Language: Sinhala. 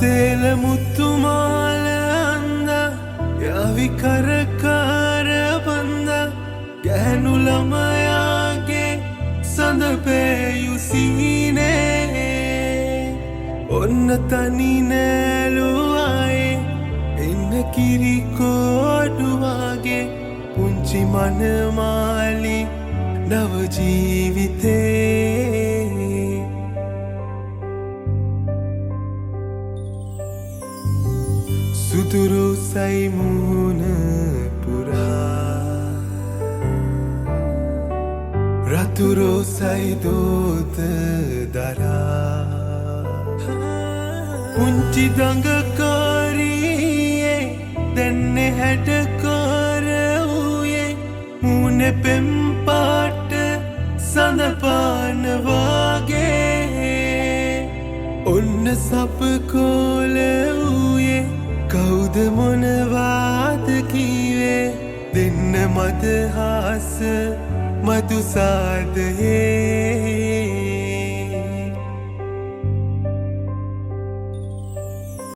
සේල මුතුමාල අන්ද යවි කරකාර බන්ද ගැහැණු ළමයාගේ සඳ පෙයුසීනේ ඔන්න තනි නෑලුවායේ එන්න කිරිකෝඩුවාගේ පුංචි මනමාලි නව ජීවිතේ සුදුරු සයි මුහුණ පුරා රතුරෝ සයි දෝත දරා පුංචි දඟකාරියේ දැන්නේ හැඩකාර වූයේ මූණෙ පෙම් පාට සඳපාන වාගේ ඔන්න සපකෝල වූයේ කවුද මොනවාද කීවේ දෙන්න මදහස මදුසාදයේ